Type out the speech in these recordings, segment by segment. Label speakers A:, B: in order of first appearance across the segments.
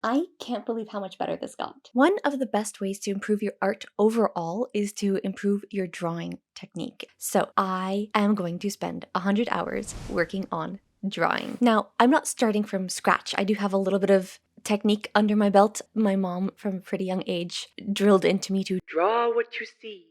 A: I can't believe how much better this got. One of the best ways to improve your art overall is to improve your drawing technique. So I am going to spend 100 hours working on drawing. Now, I'm not starting from scratch. I do have a little bit of technique under my belt. My mom, from a pretty young age, drilled into me to
B: draw what you see,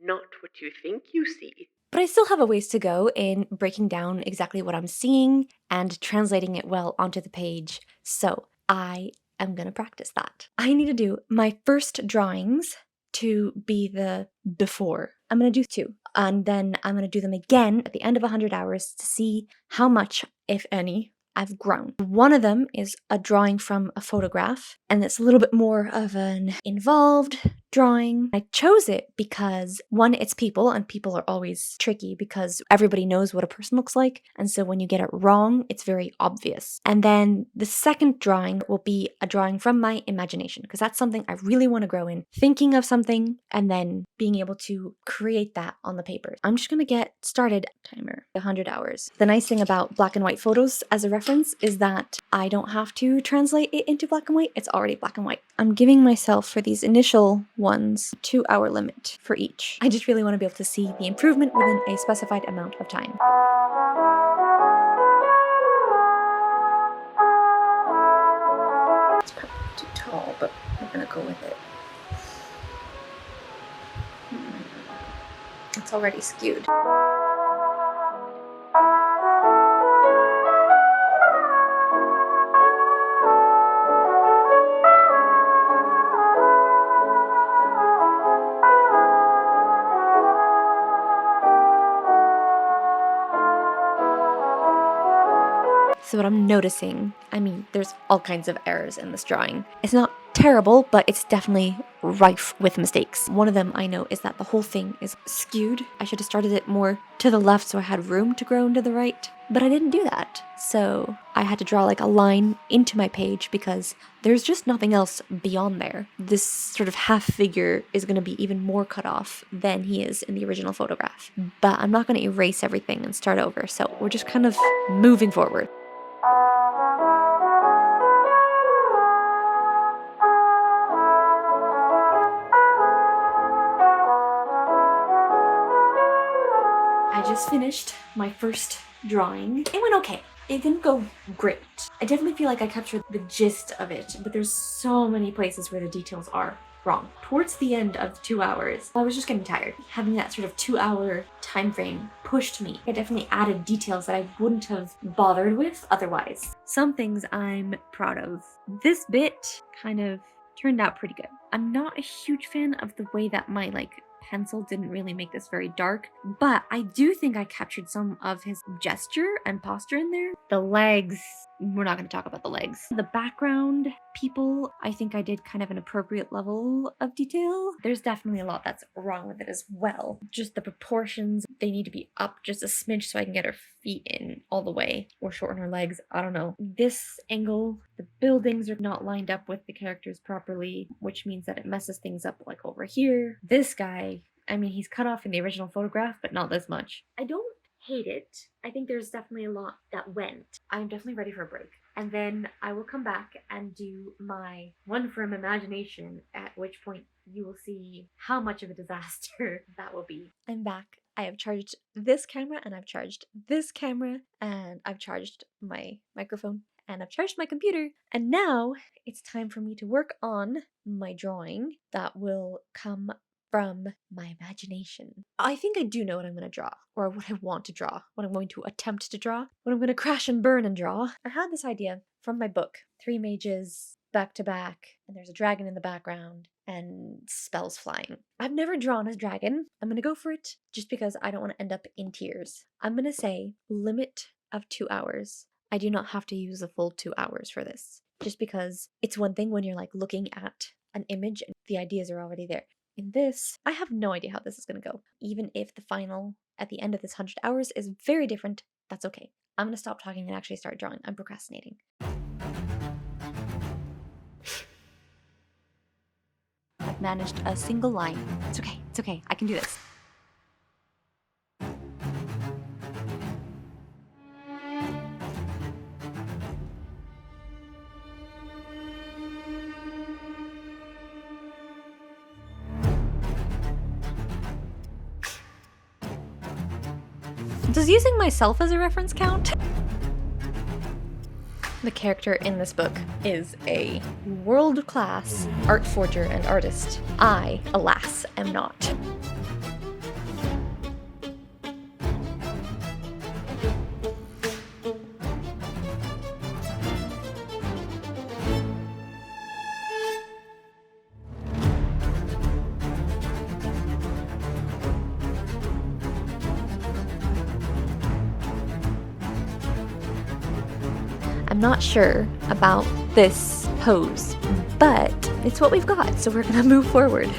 B: not what you think you see.
A: But I still have a ways to go in breaking down exactly what I'm seeing and translating it well onto the page. So I am gonna practice that. I need to do my first drawings to be the before. I'm gonna do 2, and then I'm gonna do them again at the end of 100 hours to see how much, if any, I've grown. One of them is a drawing from a photograph, and it's a little bit more of an involved drawing. I chose it because, one, it's people, and people are always tricky because everybody knows what a person looks like, and so when you get it wrong, it's very obvious. And then the second drawing will be a drawing from my imagination, because that's something I really want to grow in. Thinking of something and then being able to create that on the paper. I'm just gonna get started. Timer, 100 hours. The nice thing about black and white photos as a reference is that I don't have to translate it into black and white. It's already black and white. I'm giving myself, for these initial ones, a 2-hour limit for each. I just really want to be able to see the improvement within a specified amount of time. It's probably too tall, but I'm gonna go with it. It's already skewed. So what I'm noticing, I mean, there's all kinds of errors in this drawing. It's not terrible, but it's definitely rife with mistakes. One of them I know is that the whole thing is skewed. I should have started it more to the left so I had room to grow into the right, but I didn't do that. So I had to draw like a line into my page because there's just nothing else beyond there. This sort of half figure is going to be even more cut off than he is in the original photograph. But I'm not going to erase everything and start over, so we're just kind of moving forward. I just finished my first drawing. It went okay. It didn't go great. I definitely feel like I captured the gist of it, but there's so many places where the details are wrong. Towards the end of 2 hours, I was just getting tired. Having that sort of 2-hour time frame pushed me. It definitely added details that I wouldn't have bothered with otherwise. Some things I'm proud of. This bit kind of turned out pretty good. I'm not a huge fan of the way that my pencil didn't really make this very dark, but I do think I captured some of his gesture and posture in there. The legs, we're not going to talk about the legs. The background, people, I think I did kind of an appropriate level of detail. There's definitely a lot that's wrong with it as well. Just the proportions, they need to be up just a smidge so I can get her feet in all the way, or shorten her legs, I don't know. This angle, the buildings are not lined up with the characters properly, which means that it messes things up like over here. This guy, I mean, he's cut off in the original photograph, but not this much. I don't hate it. I think there's definitely a lot that went. I'm definitely ready for a break. And then I will come back and do my one from imagination, at which point you will see how much of a disaster that will be. I'm back. I have charged this camera and I've charged this camera and I've charged my microphone and I've charged my computer. And now it's time for me to work on my drawing that will come from my imagination. I think I do know what I'm going to draw, or what I want to draw, what I'm going to attempt to draw, what I'm going to crash and burn and draw. I had this idea from my book, 3 mages back to back, and there's a dragon in the background, and spells flying. I've never drawn a dragon. I'm going to go for it just because I don't want to end up in tears. I'm going to say limit of 2 hours. I do not have to use the full 2 hours for this, just because it's one thing when you're looking at an image and the ideas are already there. In this, I have no idea how this is going to go. Even if the final at the end of this 100 hours is very different, that's okay. I'm going to stop talking and actually start drawing. I'm procrastinating. I've managed a single line. It's okay. It's okay. I can do this. Does using myself as a reference count? The character in this book is a world-class art forger and artist. I, alas, am not. I'm not sure about this pose, but it's what we've got, so we're gonna move forward.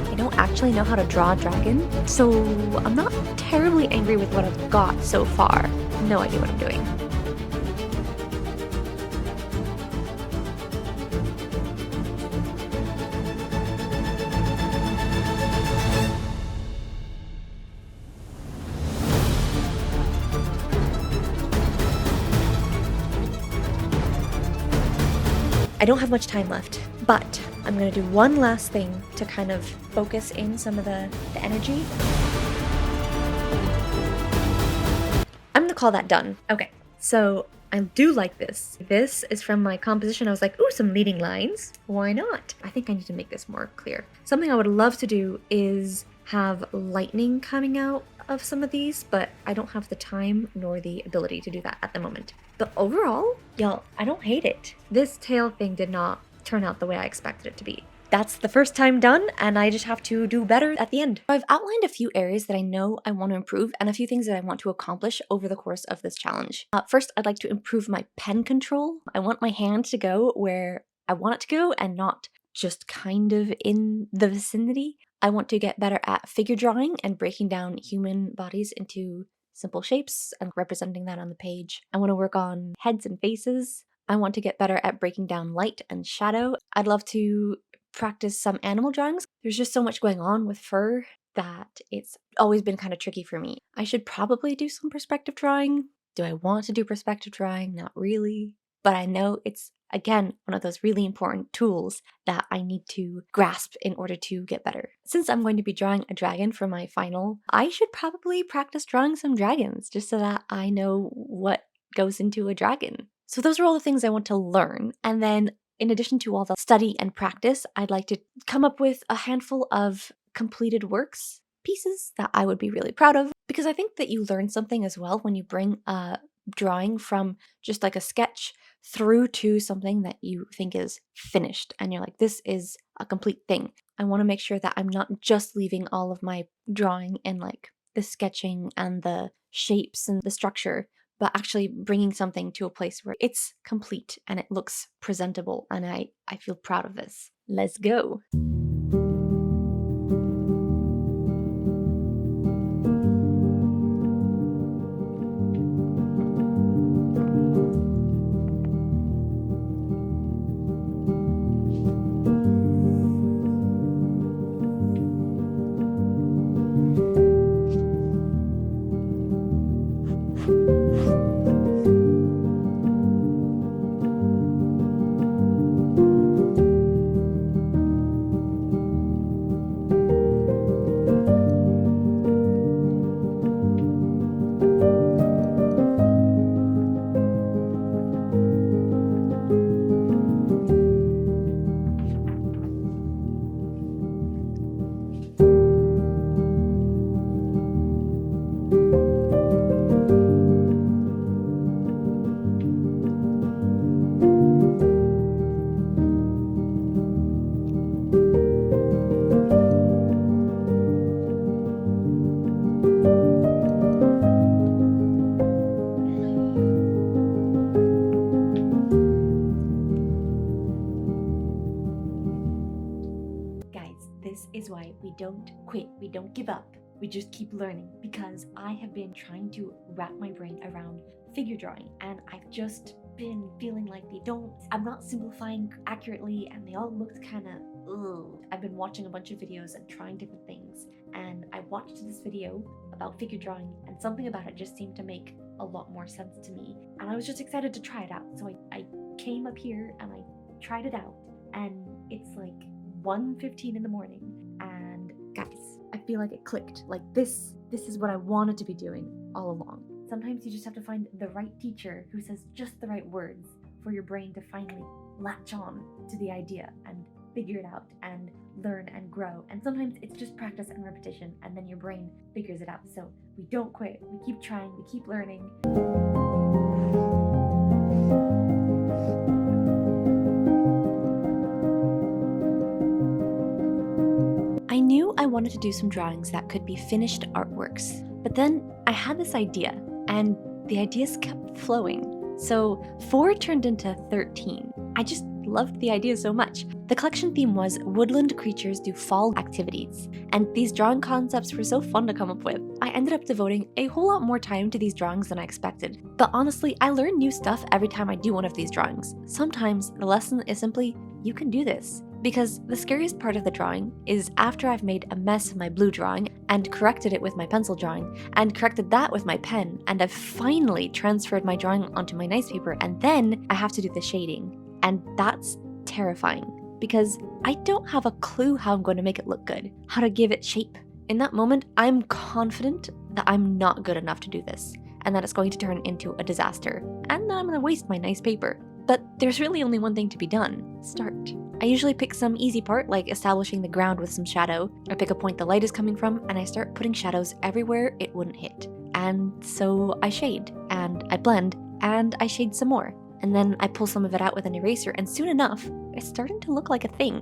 A: I don't actually know how to draw a dragon, so I'm not terribly angry with what I've got so far. No idea what I'm doing. I don't have much time left, but I'm gonna do one last thing to kind of focus in some of the energy. I'm gonna call that done. Okay, so I do like this. This is from my composition. I was like, ooh, some leading lines. Why not? I think I need to make this more clear. Something I would love to do is have lightning coming out of some of these, but I don't have the time nor the ability to do that at the moment. But overall, y'all, I don't hate it. This tail thing did not turn out the way I expected it to be. That's the first time done, and I just have to do better at the end. I've outlined a few areas that I know I want to improve and a few things that I want to accomplish over the course of this challenge. First, I'd like to improve my pen control. I want my hand to go where I want it to go and not just kind of in the vicinity. I want to get better at figure drawing and breaking down human bodies into simple shapes and representing that on the page. I want to work on heads and faces. I want to get better at breaking down light and shadow. I'd love to practice some animal drawings. There's just so much going on with fur that it's always been kind of tricky for me. I should probably do some perspective drawing. Do I want to do perspective drawing? Not really. But I know it's, again, one of those really important tools that I need to grasp in order to get better. Since I'm going to be drawing a dragon for my final, I should probably practice drawing some dragons just so that I know what goes into a dragon. So those are all the things I want to learn. And then in addition to all the study and practice, I'd like to come up with a handful of completed works, pieces that I would be really proud of, because I think that you learn something as well when you bring a drawing from just like a sketch through to something that you think is finished and you're like, this is a complete thing. I want to make sure that I'm not just leaving all of my drawing in like the sketching and the shapes and the structure, but actually bringing something to a place where it's complete and it looks presentable, and I feel proud of this. Let's go. This is why we don't quit, we don't give up, we just keep learning, because I have been trying to wrap my brain around figure drawing and I've just been feeling like I'm not simplifying accurately and they all looked kind of ugh. I've been watching a bunch of videos and trying different things, and I watched this video about figure drawing and something about it just seemed to make a lot more sense to me, and I was just excited to try it out. So I came up here and I tried it out, and It's like 1:15 in the morning, and guys, I feel like it clicked. Like this is what I wanted to be doing all along. Sometimes you just have to find the right teacher who says just the right words for your brain to finally latch on to the idea and figure it out and learn and grow. And sometimes it's just practice and repetition, and then your brain figures it out. So we don't quit, we keep trying, we keep learning. I knew I wanted to do some drawings that could be finished artworks, but then I had this idea, and the ideas kept flowing. So 4 turned into 13. I just loved the idea so much. The collection theme was woodland creatures do fall activities, and these drawing concepts were so fun to come up with. I ended up devoting a whole lot more time to these drawings than I expected. But honestly, I learn new stuff every time I do one of these drawings. Sometimes the lesson is simply, you can do this. Because the scariest part of the drawing is after I've made a mess of my blue drawing and corrected it with my pencil drawing and corrected that with my pen, and I've finally transferred my drawing onto my nice paper, and then I have to do the shading. And that's terrifying because I don't have a clue how I'm going to make it look good, how to give it shape. In that moment, I'm confident that I'm not good enough to do this and that it's going to turn into a disaster and that I'm going to waste my nice paper. But there's really only one thing to be done: start. I usually pick some easy part, like establishing the ground with some shadow. I pick a point the light is coming from, and I start putting shadows everywhere it wouldn't hit. And so I shade, and I blend, and I shade some more. And then I pull some of it out with an eraser, and soon enough, it's starting to look like a thing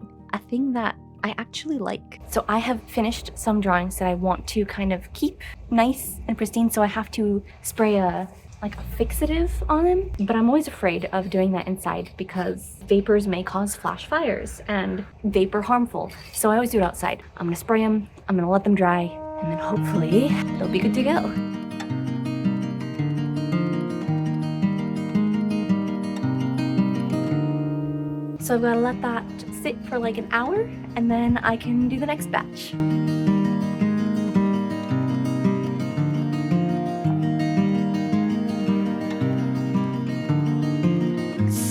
A: that I actually like. So I have finished some drawings that I want to kind of keep nice and pristine, so I have to spray a fixative on them, but I'm always afraid of doing that inside because vapors may cause flash fires and vapor harmful. So I always do it outside. I'm gonna spray them, I'm gonna let them dry, and then hopefully they'll be good to go. So I've gotta let that sit for like an hour, and then I can do the next batch.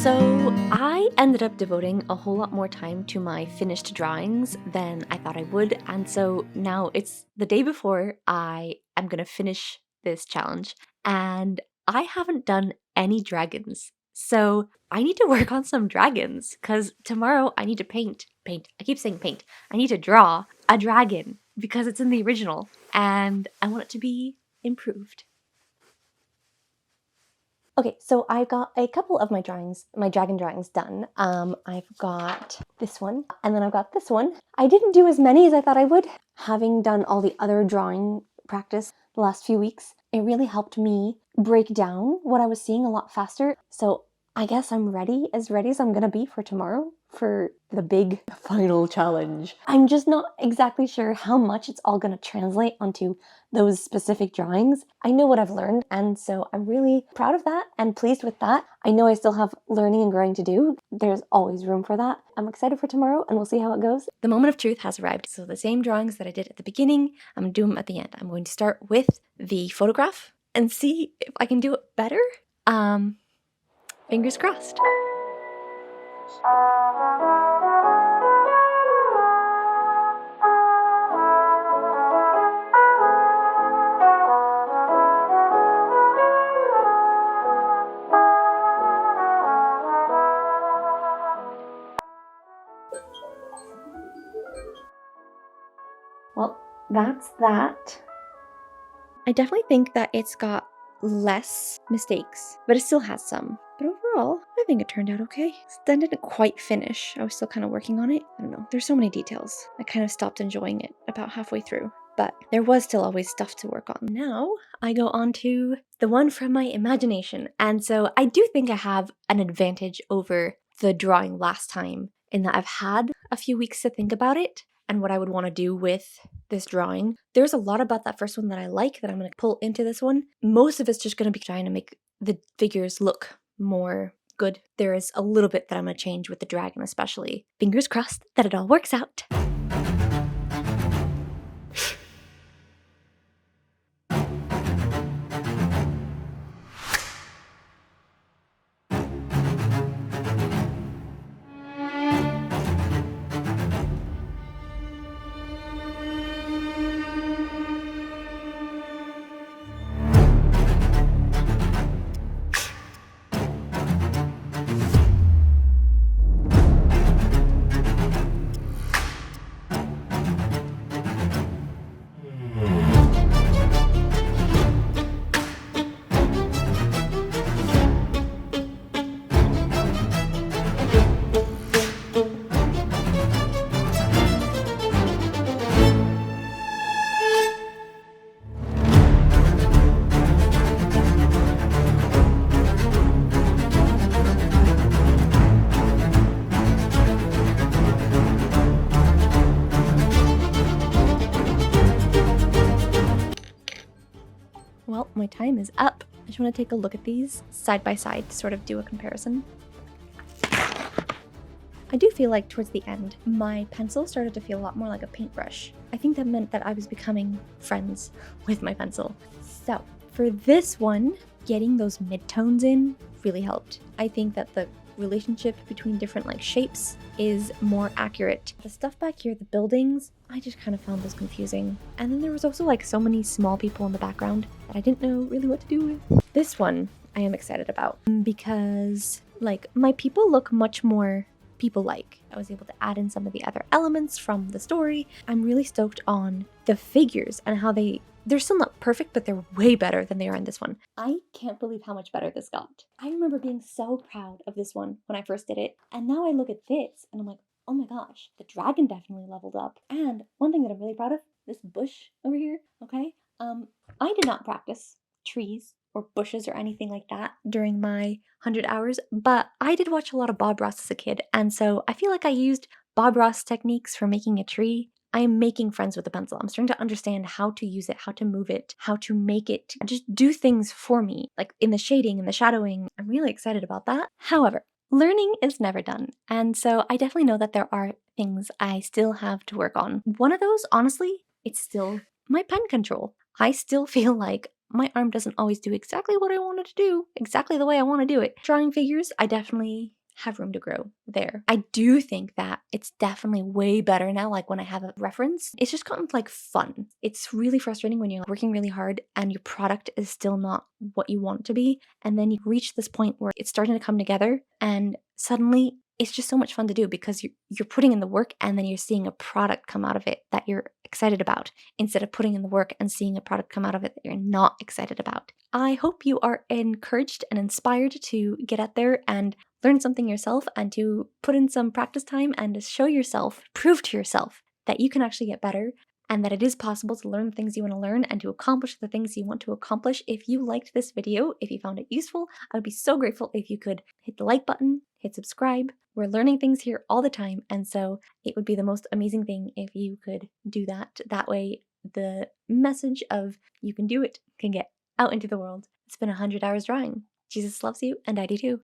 A: So I ended up devoting a whole lot more time to my finished drawings than I thought I would, and so now it's the day before I am gonna finish this challenge, and I haven't done any dragons. So I need to work on some dragons, because tomorrow I need to paint. I keep saying paint. I need to draw a dragon, because it's in the original, and I want it to be improved. Okay, so I got a couple of my drawings, my dragon drawings done. I've got this one, and then I've got this one. I didn't do as many as I thought I would. Having done all the other drawing practice the last few weeks, it really helped me break down what I was seeing a lot faster. So I guess I'm ready as I'm gonna be for tomorrow, for the big final challenge. I'm just not exactly sure how much it's all gonna translate onto those specific drawings. I know what I've learned, and so I'm really proud of that and pleased with that. I know I still have learning and growing to do. There's always room for that. I'm excited for tomorrow, and we'll see how it goes. The moment of truth has arrived. So the same drawings that I did at the beginning, I'm gonna do them at the end. I'm going to start with the photograph and see if I can do it better. Fingers crossed. Well, that's that. I definitely think that it's got less mistakes, but it still has some. But overall, I think it turned out okay. Then didn't quite finish. I was still kind of working on it. I don't know. There's so many details. I kind of stopped enjoying it about halfway through. But there was still always stuff to work on. Now I go on to the one from my imagination. And so I do think I have an advantage over the drawing last time in that I've had a few weeks to think about it and what I would want to do with this drawing. There's a lot about that first one that I like that I'm going to pull into this one. Most of it's just going to be trying to make the figures look more good. There is a little bit that I'm going to change with the dragon especially. Fingers crossed that it all works out. Well, my time is up. I just want to take a look at these side by side to sort of do a comparison. I do feel like towards the end, my pencil started to feel a lot more like a paintbrush. I think that meant that I was becoming friends with my pencil. So for this one, getting those midtones in really helped. I think that the relationship between different like shapes is more accurate. The stuff back here, the buildings, I just kind of found those confusing. And then there was also like so many small people in the background that I didn't know really what to do with. This one I am excited about because like my people look much more people-like. I was able to add in some of the other elements from the story. I'm really stoked on the figures and how they're still not perfect, but they're way better than they are in this one. I can't believe how much better this got. I remember being so proud of this one when I first did it, and now I look at this and I'm like, oh my gosh, the dragon definitely leveled up. And one thing that I'm really proud of, this bush over here, okay? I did not practice trees or bushes or anything like that during my 100 hours, but I did watch a lot of Bob Ross as a kid, and so I feel like I used Bob Ross techniques for making a tree. I am making friends with the pencil. I'm starting to understand how to use it, how to move it, how to make it just do things for me, like in the shading and the shadowing. I'm really excited about that. However, learning is never done, and so I definitely know that there are things I still have to work on. One of those, honestly, it's still my pen control. I still feel like my arm doesn't always do exactly what I wanted to do, exactly the way I want to do it. Drawing figures, I definitely have room to grow there. I do think that it's definitely way better now, like when I have a reference. It's just gotten like fun. It's really frustrating when you're working really hard and your product is still not what you want it to be, and then you reach this point where it's starting to come together and suddenly it's just so much fun to do because you're putting in the work and then you're seeing a product come out of it that you're excited about, instead of putting in the work and seeing a product come out of it that you're not excited about. I hope you are encouraged and inspired to get out there and learn something yourself and to put in some practice time and to show yourself, prove to yourself that you can actually get better and that it is possible to learn the things you want to learn and to accomplish the things you want to accomplish. If you liked this video, if you found it useful, I would be so grateful if you could hit the like button, hit subscribe. We're learning things here all the time, and so it would be the most amazing thing if you could do that. That way, the message of you can do it can get out into the world. It's been 100 hours drawing. Jesus loves you, and I do too.